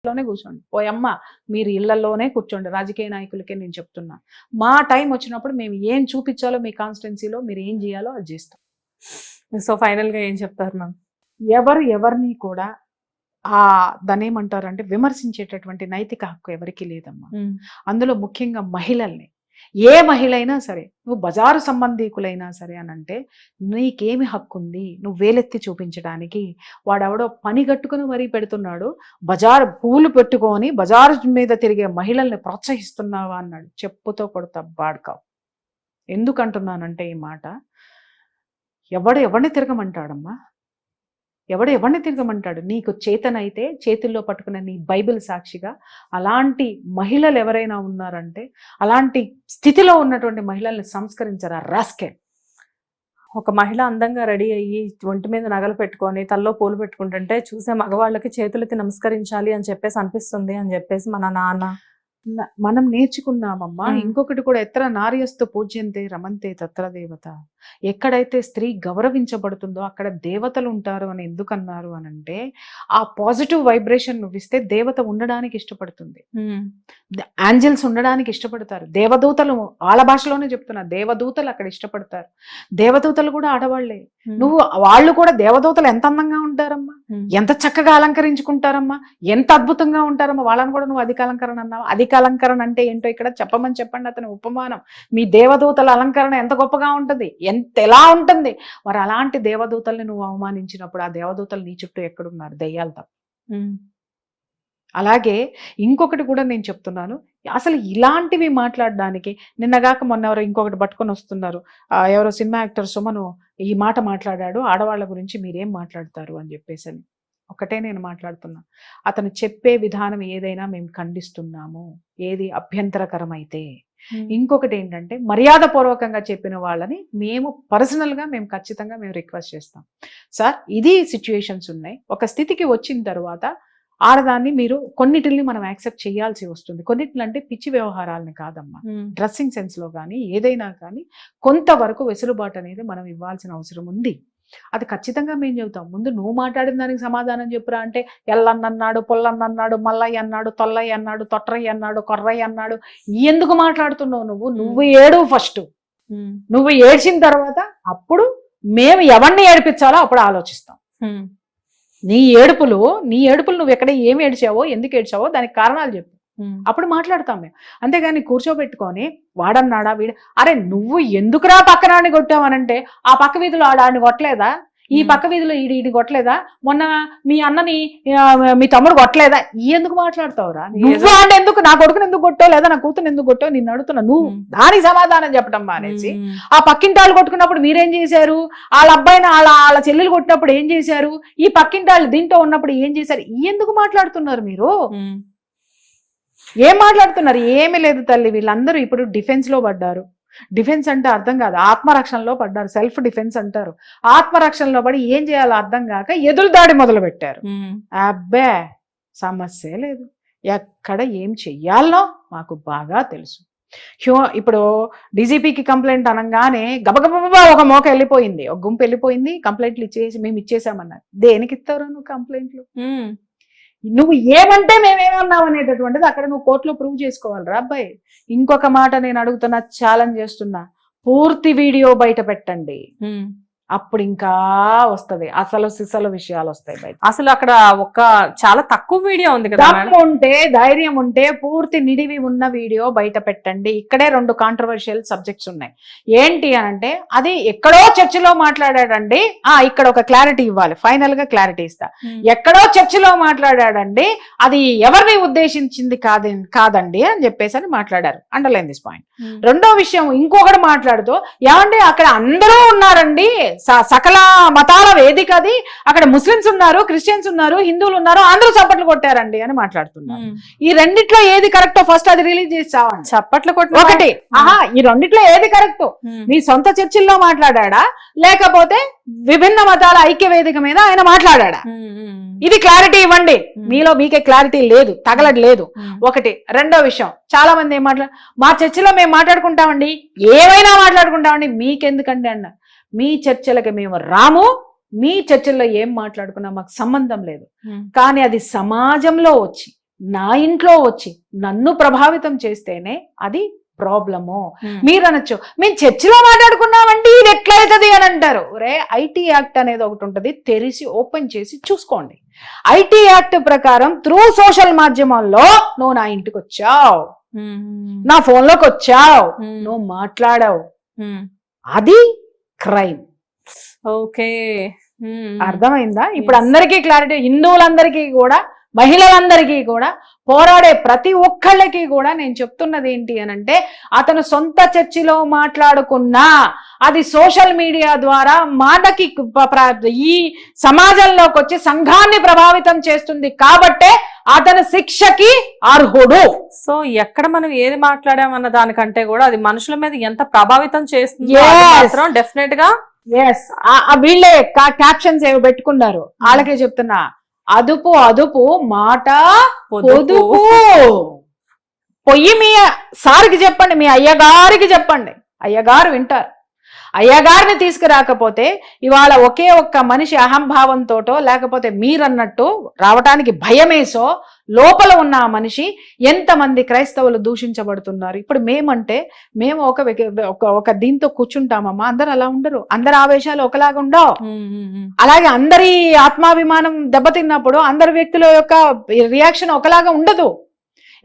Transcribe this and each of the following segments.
లోనే కూర్చోండి. ఓ అమ్మ మీరు ఇళ్లలోనే కూర్చోండి. రాజకీయ నాయకులకే నేను చెప్తున్నా. మా టైం వచ్చినప్పుడు మేము ఏం చూపించాలో మీ కాన్స్టిట్యున్సీలో మీరు ఏం చేయాలో అది చేస్తాం. సో ఫైనల్ గా ఏం చెప్తారు మ్యామ్? ఎవరిని కూడా దాన్ని ఏమంటారంటే విమర్శించేటటువంటి నైతిక హక్కు ఎవరికి లేదమ్మా. అందులో ముఖ్యంగా మహిళల్ని, ఏ మహిళ అయినా సరే, నువ్వు బజారు సంబంధీకులైనా సరే అని అంటే నీకేమి హక్కు ఉంది నువ్వు వేలెత్తి చూపించడానికి? వాడెవడో పని కట్టుకుని మరీ పెడుతున్నాడు, బజారు పూలు పెట్టుకొని బజారు మీద తిరిగే మహిళల్ని ప్రోత్సహిస్తున్నావా అన్నాడు. చెప్పుతో కొడతా బాడ్కావు. ఎందుకంటున్నానంటే ఈ మాట, ఎవరిని తిరగమంటాడమ్మా? ఎవరిని తిరగమంటాడు? నీకు చేతనైతే చేతుల్లో పట్టుకున్న నీ బైబిల్ సాక్షిగా అలాంటి మహిళలు ఎవరైనా ఉన్నారంటే అలాంటి స్థితిలో ఉన్నటువంటి మహిళల్ని సంస్కరించరా రాస్కే. ఒక మహిళ అందంగా రెడీ అయ్యి ఒంటి మీద నగలు పెట్టుకొని తల్లో పూలు పెట్టుకుంటుంటే చూసే మగవాళ్ళకి చేతులకి నమస్కరించాలి అని చెప్పేసి అనిపిస్తుంది అని చెప్పేసి మన నాన్న మనం నేర్చుకున్నామమ్మా. ఇంకొకటి కూడా, ఎత్ర నార్యస్తు పూజ్యంతే రమంతే తత్ర దేవత. ఎక్కడైతే స్త్రీ గౌరవించబడుతుందో అక్కడ దేవతలు ఉంటారు అని ఎందుకన్నారు అని అంటే, ఆ పాజిటివ్ వైబ్రేషన్ నువ్వు ఇస్తే దేవత ఉండడానికి ఇష్టపడుతుంది, యాంజల్స్ ఉండడానికి ఇష్టపడతారు, దేవదూతలు వాళ్ళ భాషలోనే చెప్తున్నా, దేవదూతలు అక్కడ ఇష్టపడతారు. దేవదూతలు కూడా ఆడవాళ్లే. వాళ్ళు కూడా దేవదూతలు ఎంత అందంగా ఉంటారమ్మా, ఎంత చక్కగా అలంకరించుకుంటారమ్మా, ఎంత అద్భుతంగా ఉంటారమ్మా. వాళ్ళని కూడా నువ్వు అధిక అలంకరణ అన్నావు. అధిక అలంకరణ అంటే ఏంటో ఇక్కడ చెప్పమని చెప్పండి. అతని ఉపమానం. మీ దేవదూతల అలంకరణ ఎంత గొప్పగా ఉంటుంది, ఎలా ఉంటుంది. మరి అలాంటి దేవదూతల్ని నువ్వు అవమానించినప్పుడు ఆ దేవదూతలు నీ చుట్టూ ఎక్కడున్నారు? దెయ్యాలు తప్ప. అలాగే ఇంకొకటి కూడా నేను చెప్తున్నాను, అసలు ఇలాంటివి మాట్లాడడానికి నిన్నగాక మొన్న ఎవరో ఇంకొకటి పట్టుకొని వస్తున్నారు. ఎవరో సినిమా యాక్టర్ సుమను ఈ మాట మాట్లాడాడు, ఆడవాళ్ళ గురించి మీరేం మాట్లాడతారు అని చెప్పేసి. ఒకటే నేను మాట్లాడుతున్నా, అతను చెప్పే విధానం ఏదైనా మేము ఖండిస్తున్నాము, ఏది అభ్యంతరకరమైతే. ఇంకొకటి ఏంటంటే, మర్యాదపూర్వకంగా చెప్పిన వాళ్ళని మేము పర్సనల్గా మేము ఖచ్చితంగా మేము రిక్వెస్ట్ చేస్తాం. సార్ ఇది సిచ్యుయేషన్స్ ఉన్నాయి, ఒక స్థితికి వచ్చిన తర్వాత ఆడదాన్ని మీరు కొన్నిటిని మనం యాక్సెప్ట్ చేయాల్సి వస్తుంది. కొన్నిటిని అంటే పిచ్చి వ్యవహారాలని కాదమ్మా, డ్రెస్సింగ్ సెన్స్ లో కానీ ఏదైనా కానీ కొంతవరకు వెసులుబాటు అనేది మనం ఇవ్వాల్సిన అవసరం ఉంది. అది ఖచ్చితంగా మేము చెబుతాం. ముందు నువ్వు మాట్లాడిన దానికి సమాధానం చెప్పురా అంటే, ఎల్లన్నన్నాడు, పొల్లన్నన్నాడు, మల్లయ్య అన్నాడు, తొల్లయ్య అన్నాడు, తొట్రయ్య అన్నాడు, కొర్రయ్య అన్నాడు. ఎందుకు మాట్లాడుతున్నావు నువ్వు ఏడు ఫస్ట్. నువ్వు ఏడ్చిన తర్వాత అప్పుడు మేము ఎవరిని ఏడిపించాలో అప్పుడు ఆలోచిస్తాం. నీ ఏడుపులు నువ్వు ఎక్కడ ఏమి ఏడ్చావో, ఎందుకు ఏడ్చావో దానికి కారణాలు చెప్పు, అప్పుడు మాట్లాడతాం మేము. అంతేగాని కూర్చోబెట్టుకొని వాడన్నాడా వీడు, అరే నువ్వు ఎందుకురా పక్కనాన్ని కొట్టావనంటే, ఆ పక్క వీధిలో ఆడాన్ని కొట్టలేదా, ఈ పక్క వీధిలో ఈడి కొట్టలేదా, మొన్న మీ అన్నని మీ తమ్ముడు కొట్టలేదా, ఎందుకు మాట్లాడతావురా? నువ్వు అంటే ఎందుకు నా కొడుకుని ఎందుకు కొట్టావు, లేదా నా కూతురు ఎందుకు కొట్టావు నిన్ను అడుగుతున్నా. నువ్వు దానికి సమాధానం చెప్పడం మానేసి, ఆ పక్కింటి వాళ్ళు కొట్టుకున్నప్పుడు మీరేం చేశారు, వాళ్ళ అబ్బాయిని వాళ్ళ చెల్లెలు కొట్టినప్పుడు ఏం చేశారు, ఈ పక్కింటి వాళ్ళు దీంట్లో ఉన్నప్పుడు ఏం చేశారు, ఎందుకు మాట్లాడుతున్నారు మీరు? ఏం మాట్లాడుతున్నారు? ఏమీ లేదు తల్లి. వీళ్ళందరూ ఇప్పుడు డిఫెన్స్ లో పడ్డారు. డిఫెన్స్ అంటే అర్థం కాదు, ఆత్మరక్షణలో పడ్డారు. సెల్ఫ్ డిఫెన్స్ అంటారు. ఆత్మరక్షణలో పడి ఏం చేయాలో అర్థం కాక ఎదురు దాడి మొదలు పెట్టారు. అబ్బే సమస్య లేదు, ఎక్కడ ఏం చెయ్యాలనో మాకు బాగా తెలుసు. ఇప్పుడు డీజీపీకి కంప్లైంట్ అనగానే గబగబా ఒక మోక వెళ్ళిపోయింది, ఒక గుంపు వెళ్ళిపోయింది, కంప్లైంట్లు మేము ఇచ్చేసామన్నారు. దేనికి ఇస్తారు నువ్వు కంప్లైంట్లు? నువ్వు ఏమంటే మేమేమన్నాం అనేటటువంటిది అక్కడ నువ్వు కోర్టులో ప్రూవ్ చేసుకోవాలిరా అబ్బాయి. ఇంకొక మాట నేను అడుగుతున్నా, ఛాలెంజ్ చేస్తున్నా, పూర్తి వీడియో బయట పెట్టండి, అప్పుడు ఇంకా వస్తుంది అసలు సిసలు విషయాలు వస్తాయి బయట. అసలు అక్కడ ఒక చాలా తక్కువ వీడియో ఉంది కదా, ఉంటే ధైర్యం ఉంటే పూర్తి నిడివి ఉన్న వీడియో బయట పెట్టండి. ఇక్కడే 2 కాంట్రవర్షియల్ సబ్జెక్ట్స్ ఉన్నాయి. ఏంటి అనంటే, అది ఎక్కడో చర్చిలో మాట్లాడాడండి, ఇక్కడ ఒక క్లారిటీ ఇవ్వాలి, ఫైనల్ గా క్లారిటీ ఇస్తా. ఎక్కడో చర్చిలో మాట్లాడాడండి, అది ఎవరిని ఉద్దేశించింది కాదండి అని చెప్పేసి అని మాట్లాడారు. Underline this point. రెండో విషయం, ఇంకొకటి మాట్లాడుతూ, ఏమండి అక్కడ అందరూ ఉన్నారండి, సకల మతాల వేదిక అది, అక్కడ ముస్లిమ్స్ ఉన్నారు, క్రిస్టియన్స్ ఉన్నారు, హిందువులు ఉన్నారు, అందరూ చప్పట్లు కొట్టారండి అని మాట్లాడుతున్నారు. ఈ రెండిట్లో ఏది కరెక్టో ఫస్ట్ అది రిలీజ్ చేసావండి. చప్పట్లు కొట్టి ఒకటి, ఈ రెండిట్లో ఏది కరెక్ట్? మీ సొంత చర్చిల్లో మాట్లాడా, లేకపోతే విభిన్న మతాల ఐక్య వేదిక మీద ఆయన మాట్లాడా? ఇది క్లారిటీ ఇవ్వండి. మీకే క్లారిటీ లేదు, తగలట్లేదు. ఒకటి. రెండో విషయం, చాలా మంది ఏం మా చర్చిలో మేము మాట్లాడుకుంటామండి, ఏమైనా మాట్లాడుకుంటామండి, మీకెందుకండి అన్న. మీ చర్చలకి మేము రాము, మీ చర్చల్లో ఏం మాట్లాడుకున్నా మాకు సంబంధం లేదు. కానీ అది సమాజంలో వచ్చి నా ఇంట్లో వచ్చి నన్ను ప్రభావితం చేస్తేనే అది ప్రాబ్లము. మీరు అనొచ్చు మేము చర్చిలో మాట్లాడుకున్నామంటే ఇది ఎట్లయితది అని అంటారు. రే ఐటీ యాక్ట్ అనేది ఒకటి ఉంటుంది, తెరిచి ఓపెన్ చేసి చూసుకోండి. ఐటీ యాక్ట్ ప్రకారం త్రూ సోషల్ మాధ్యమాల్లో నువ్వు నా ఇంటికి వచ్చావు, నా ఫోన్ లోకి వచ్చావు, నువ్వు మాట్లాడావు, అది క్రైమ్. ఓకే, అర్థమైందా? ఇప్పుడు అందరికీ క్లారిటీ, హిందువులందరికీ కూడా మహిళలందరికీ కూడా పోరాడే ప్రతి ఒక్కళ్ళకి కూడా నేను చెప్తున్నది ఏంటి అని అంటే, అతను సొంత చర్చిలో మాట్లాడుకున్నా అది సోషల్ మీడియా ద్వారా మాటకి ఈ సమాజంలోకి వచ్చి సంఘాన్ని ప్రభావితం చేస్తుంది కాబట్టే అతను శిక్షకి అర్హుడు. సో ఎక్కడ మనం ఏది మాట్లాడామన్న దానికంటే కూడా అది మనుషుల మీద ఎంత ప్రభావితం చేస్తుంది డెఫినెట్ గా. వీళ్ళే క్యాప్షన్స్ ఏవో పెట్టుకున్నారు, వాళ్ళకే చెప్తున్నా, అదుపు అదుపు మాట పొదుపు. పొయ్యి మీ సార్కి చెప్పండి, మీ అయ్యగారికి చెప్పండి, అయ్యగారు వింటారు. అయ్యగారిని తీసుకురాకపోతే ఇవాళ ఒకే ఒక్క మనిషి అహంభావంతోటో లేకపోతే మీరన్నట్టు రావటానికి భయమేసో లోపల ఉన్న ఆ మనిషి ఎంతమంది క్రైస్తవులు దూషించబడుతున్నారు. ఇప్పుడు మేమంటే మేము ఒక దీంతో కూర్చుంటామమ్మా, అందరు అలా ఉండరు, అందరి ఆవేశాలు ఒకలాగా ఉండవు. అలాగే అందరి ఆత్మాభిమానం దెబ్బతిన్నప్పుడు అందరి వ్యక్తుల యొక్క రియాక్షన్ ఒకలాగా ఉండదు.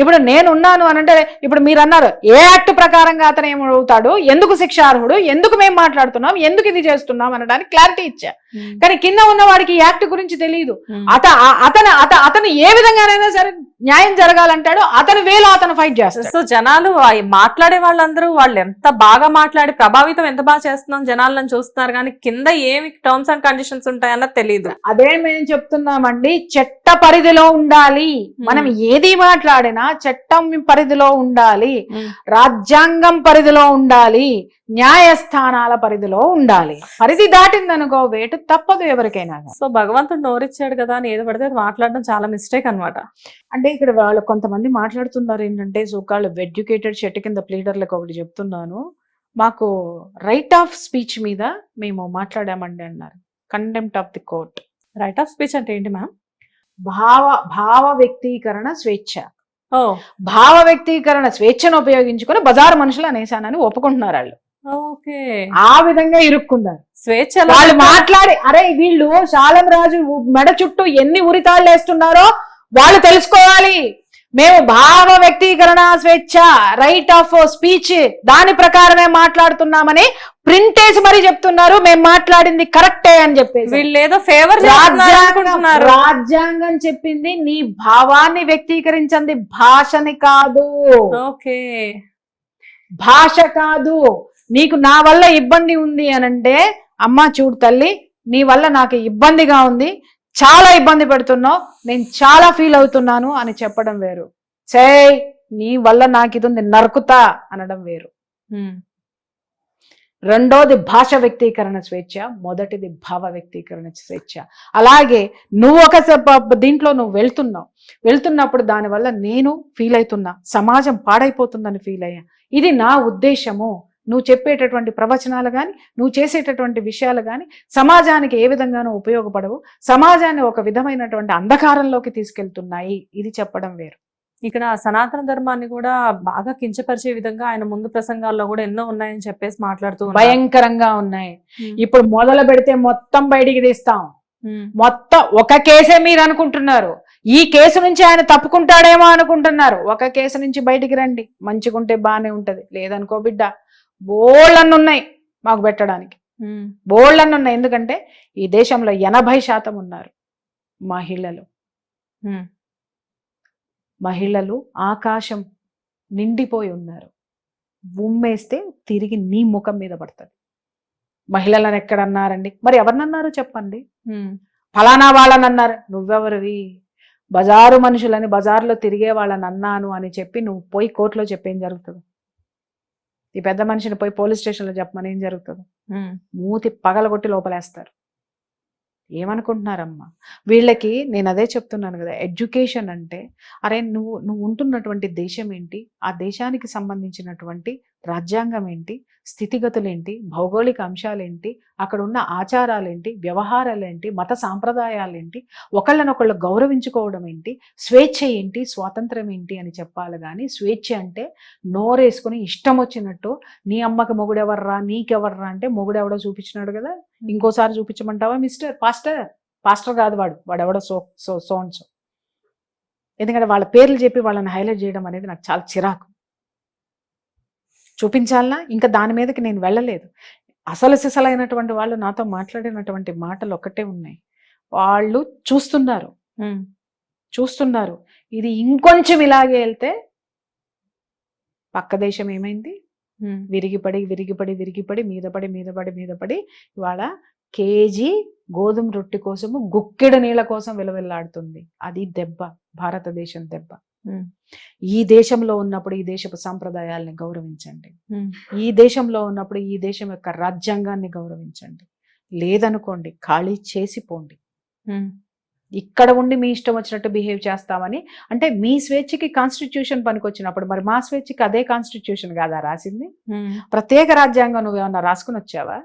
ఇప్పుడు నేనున్నాను అని అంటే, ఇప్పుడు మీరు అన్నారు ఏ యాక్ట్ ప్రకారంగా అతను ఏమవుతాడు, ఎందుకు శిక్షార్హుడు, ఎందుకు మేము మాట్లాడుతున్నాం, ఎందుకు ఇది చేస్తున్నాం అనడానికి క్లారిటీ ఇచ్చా. కానీ కింద ఉన్న వాడికి యాక్ట్ గురించి తెలియదు. అతను ఏ విధంగానైనా సరే న్యాయం జరగాలంటాడు, అతను వేలో అతను ఫైట్ చేస్తాడు. సో జనాలు మాట్లాడే వాళ్ళందరూ వాళ్ళు ఎంత బాగా మాట్లాడి ప్రభావితం ఎంత బాగా చేస్తున్నాం జనాలను చూస్తున్నారు, కానీ కింద ఏమి టర్మ్స్ అండ్ కండిషన్స్ ఉంటాయన్నది తెలియదు. అదే మేము చెప్తున్నామండి, చట్ట పరిధిలో ఉండాలి. మనం ఏది మాట్లాడినా చట్టం పరిధిలో ఉండాలి, రాజ్యాంగం పరిధిలో ఉండాలి, న్యాయస్థానాల పరిధిలో ఉండాలి. పరిధి దాటిందనుకో వేటు తప్పదు ఎవరికైనా. సో భగవంతుడు నోరిచ్చాడు కదా అని ఏది పడితే అది మాట్లాడడం చాలా మిస్టేక్ అన్నమాట. అంటే ఇక్కడ వాళ్ళు కొంతమంది మాట్లాడుతున్నారు ఏంటంటే, సోకాళ్ళు ఎడ్యుకేటెడ్ షెట్ కింద ప్లీడర్లకు ఒకటి చెప్తున్నాను, మాకు రైట్ ఆఫ్ స్పీచ్ మీద మేము మాట్లాడామండి అన్నారు. Contempt of the court. Right of speech అంటే ఏంటి మ్యామ్? భావ వ్యక్తీకరణ స్వేచ్ఛ. భావ వ్యక్తీకరణ స్వేచ్ఛను ఉపయోగించుకొని బజారు మనుషులు అనేసానని ఒప్పుకుంటున్నారు వాళ్ళు. ఆ విధంగా ఇరుక్కున్నారు. స్వేచ్ఛ వాళ్ళు మాట్లాడి, అరే వీళ్ళు శాలం రాజు మెడ చుట్టూ ఎన్ని ఉరితాళ్ళు వేస్తున్నారో వాళ్ళు తెలుసుకోవాలి. మేము భావ వ్యక్తీకరణ స్వేచ్ఛ, రైట్ ఆఫ్ స్పీచ్, దాని ప్రకారమే మాట్లాడుతున్నామని ప్రింట్ వేసి మరీ చెప్తున్నారు మేము మాట్లాడింది కరెక్టే అని చెప్పేసి. వీళ్ళు ఏదో ఫేవర్ రాజ్యాంగం చెప్పింది నీ భావాన్ని వ్యక్తీకరించింది భాషని కాదు. ఓకే, భాష కాదు. నీకు నా వల్ల ఇబ్బంది ఉంది అనంటే, అమ్మా చూడు తల్లి, నీ వల్ల నాకు ఇబ్బందిగా ఉంది, చాలా ఇబ్బంది పెడుతున్నావు, నేను చాలా ఫీల్ అవుతున్నాను అని చెప్పడం వేరు. నీ వల్ల నాకు ఇది ఉంది నరుకుతా అనడం వేరు. రెండోది భాష వ్యక్తీకరణ స్వేచ్ఛ, మొదటిది భావ వ్యక్తీకరణ స్వేచ్ఛ. అలాగే నువ్వు ఒక దీంట్లో నువ్వు వెళ్తున్నప్పుడు దానివల్ల నేను ఫీల్ అవుతున్నా, సమాజం పాడైపోతుందని ఫీల్ అయ్యా, ఇది నా ఉద్దేశము. నువ్వు చెప్పేటటువంటి ప్రవచనాలు కానీ నువ్వు చేసేటటువంటి విషయాలు కానీ సమాజానికి ఏ విధంగానూ ఉపయోగపడవు, సమాజాన్ని ఒక విధమైనటువంటి అంధకారంలోకి తీసుకెళ్తున్నాయి, ఇది చెప్పడం వేరు. ఇక్కడ సనాతన ధర్మాన్ని కూడా బాగా కించపరిచే విధంగా ఆయన ముందు ప్రసంగాల్లో కూడా ఎన్నో ఉన్నాయని చెప్పేసి మాట్లాడుతూ భయంకరంగా ఉన్నాయి. ఇప్పుడు మొదలు పెడితే మొత్తం బయటికి తీస్తాం. మొత్తం ఒక కేసే మీరు అనుకుంటున్నారు, ఈ కేసు నుంచి ఆయన తప్పుకుంటాడేమో అనుకుంటున్నారు. ఒక కేసు నుంచి బయటికి రండి, మంచిగుంటే బానే ఉంటది, లేదనుకో బిడ్డ బోళ్ళన్ని ఉన్నాయి మాకు పెట్టడానికి, బోళ్ళన్ని ఉన్నాయి. ఎందుకంటే ఈ దేశంలో 80% ఉన్నారు మహిళలు. మహిళలు ఆకాశం నిండిపోయి ఉన్నారు. ఉమ్మేస్తే తిరిగి నీ ముఖం మీద పడుతుంది. మహిళలను ఎక్కడన్నారండి? మరి ఎవరినన్నారు చెప్పండి? ఫలానా వాళ్ళని అన్నారు. నువ్వెవరివి? బజారు మనుషులని, బజార్లో తిరిగే వాళ్ళని అన్నాను అని చెప్పి నువ్వు పోయి కోర్టులో చెప్పేం జరుగుతుంది? ఈ పెద్ద మనిషిని పోయి పోలీస్ స్టేషన్లో చెప్పమని ఏం జరుగుతుంది? మూతి పగలగొట్టి లోపలేస్తారు. ఏమనుకుంటున్నారమ్మా వీళ్ళకి? నేను అదే చెప్తున్నాను కదా, ఎడ్యుకేషన్ అంటే అరే నువ్వు ఉంటున్నటువంటి దేశం ఏంటి, ఆ దేశానికి సంబంధించినటువంటి రాజ్యాంగం ఏంటి, స్థితిగతులేంటి, భౌగోళిక అంశాలేంటి, అక్కడ ఉన్న ఆచారాలేంటి, వ్యవహారాలేంటి, మత సాంప్రదాయాలేంటి, ఒకళ్ళనొకళ్ళు గౌరవించుకోవడం ఏంటి, స్వేచ్ఛ ఏంటి, స్వాతంత్రం ఏంటి అని చెప్పాలి. కానీ స్వేచ్ఛ అంటే నోరేసుకుని ఇష్టం వచ్చినట్టు నీ అమ్మకి మొగుడెవర్రా, నీకెవర్రా అంటే మొగుడెవడో చూపించినాడు కదా, ఇంకోసారి చూపించమంటావా మిస్టర్ పాస్టర్ కాదు వాడెవడో సో ఎందుకంటే వాళ్ళ పేర్లు చెప్పి వాళ్ళని హైలైట్ చేయడం అనేది నాకు చాలా చిరాకు. చూపించాలనా? ఇంకా దాని మీదకి నేను వెళ్ళలేదు. అసలు సిసలైనటువంటి వాళ్ళు నాతో మాట్లాడినటువంటి మాటలు ఒక్కటే ఉన్నాయి. వాళ్ళు చూస్తున్నారు ఇది ఇంకొంచెం ఇలాగే వెళ్తే పక్క దేశం ఏమైంది, విరిగిపడి మీదపడి ఇవాళ కేజీ గోధుమ రొట్టె కోసము గుక్కెడు నీళ్ళ కోసం విలవిల్లాడుతుంది. అది దెబ్బ, భారతదేశం దెబ్బ. ఈ దేశంలో ఉన్నప్పుడు ఈ దేశపు సాంప్రదాయాల్ని గౌరవించండి, ఈ దేశంలో ఉన్నప్పుడు ఈ దేశం యొక్క రాజ్యాంగాన్ని గౌరవించండి. లేదనుకోండి ఖాళీ చేసిపోండి. ఇక్కడ ఉండి మీ ఇష్టం వచ్చినట్టు బిహేవ్ చేస్తామని అంటే మీ స్వేచ్ఛకి కాన్స్టిట్యూషన్ పనికొచ్చినప్పుడు మరి మా స్వేచ్ఛకి అదే కాన్స్టిట్యూషన్ కాదా రాసింది? ప్రత్యేక రాజ్యాంగం నువ్వేమన్నా రాసుకుని వచ్చావా?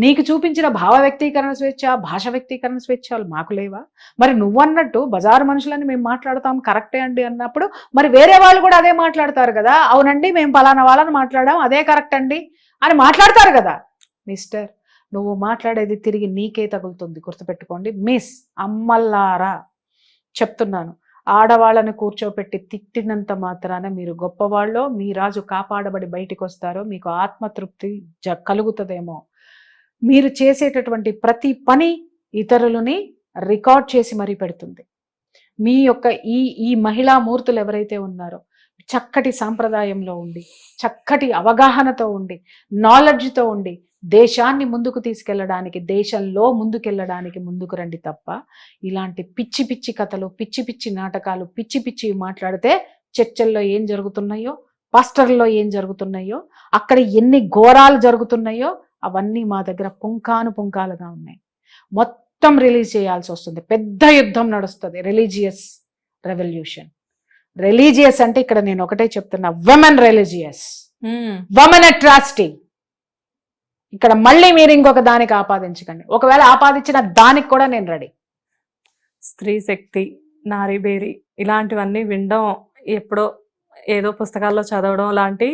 నీకు చూపించిన భావ వ్యక్తీకరణ స్వేచ్ఛ, భాష వ్యక్తీకరణ స్వేచ్ఛలు మాకు లేవా? మరి నువ్వన్నట్టు బజారు మనుషులని మేము మాట్లాడతాం కరెక్టే అండి అన్నప్పుడు మరి వేరే వాళ్ళు కూడా అదే మాట్లాడతారు కదా, అవునండి మేము పలానా వాళ్ళని మాట్లాడాం అదే కరెక్ట్ అండి అని మాట్లాడతారు కదా. మిస్టర్, నువ్వు మాట్లాడేది తిరిగి నీకే తగులుతుంది, గుర్తుపెట్టుకోండి. మిస్ అమ్మల్లారా చెప్తున్నాను, ఆడవాళ్ళని కూర్చోపెట్టి తిట్టినంత మాత్రాన మీరు గొప్పవాళ్ళో, మీ రాజు కాపాడబడి బయటికి వస్తారో, మీకు ఆత్మతృప్తి కలుగుతుందేమో. మీరు చేసేటటువంటి ప్రతి పని ఇతరులని రికార్డ్ చేసి మరీ పెడుతుంది. మీ యొక్క ఈ మహిళా మూర్తులు ఎవరైతే ఉన్నారో చక్కటి సాంప్రదాయంలో ఉండి, చక్కటి అవగాహనతో ఉండి, నాలెడ్జ్తో ఉండి దేశాన్ని ముందుకు తీసుకెళ్ళడానికి, దేశంలో ముందుకెళ్ళడానికి ముందుకు రండి తప్ప ఇలాంటి పిచ్చి పిచ్చి కథలు, పిచ్చి పిచ్చి నాటకాలు, పిచ్చి పిచ్చి మాట్లాడితే చర్చల్లో ఏం జరుగుతున్నాయో, పాస్టర్లో ఏం జరుగుతున్నాయో, అక్కడ ఎన్ని ఘోరాలు జరుగుతున్నాయో అవన్నీ మా దగ్గర పుంకాలుగా ఉన్నాయి. మొత్తం రిలీజ్ చేయాల్సి వస్తుంది. పెద్ద యుద్ధం నడుస్తుంది, రిలీజియస్ రెవల్యూషన్. రిలీజియస్ అంటే ఇక్కడ నేను ఒకటే చెప్తున్నా, విమెన్ రిలీజియస్, విమెన్ అట్రాసిటీ. ఇక్కడ మళ్ళీ మీరు ఇంకొక దానికి ఆపాదించకండి. ఒకవేళ ఆపాదించిన దానికి కూడా నేను రెడీ. స్త్రీ శక్తి, నారీబేరి ఇలాంటివన్నీ వినడం ఎప్పుడో ఏదో పుస్తకాల్లో చదవడం లాంటి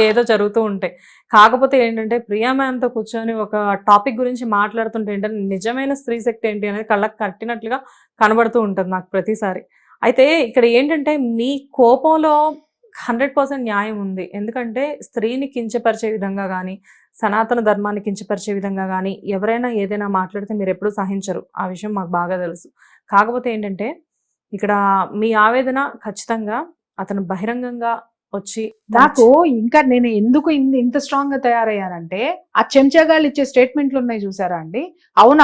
ఏదో జరుగుతూ ఉంటాయి. కాకపోతే ఏంటంటే ప్రియా మ్యామ్తో కూర్చొని ఒక టాపిక్ గురించి మాట్లాడుతుంటే ఏంటంటే నిజమైన స్త్రీ శక్తి ఏంటి అనేది కళ్ళకు కట్టినట్లుగా కనబడుతూ ఉంటుంది నాకు ప్రతిసారి. అయితే ఇక్కడ ఏంటంటే మీ కోపంలో 100% న్యాయం ఉంది. ఎందుకంటే స్త్రీని కించపరిచే విధంగా కానీ, సనాతన ధర్మాన్ని కించపరిచే విధంగా కానీ ఎవరైనా ఏదైనా మాట్లాడితే మీరు ఎప్పుడూ సహించరు, ఆ విషయం మాకు బాగా తెలుసు. కాకపోతే ఏంటంటే ఇక్కడ మీ ఆవేదన ఖచ్చితంగా అతను బహిరంగంగా వచ్చి నాకు ఇంకా నేను ఎందుకు ఇంత స్ట్రాంగ్ గా తయారయ్యానంటే ఆ చెంచాగాళ్ళు ఇచ్చే స్టేట్మెంట్లు ఉన్నాయి చూసారా అండి, అవును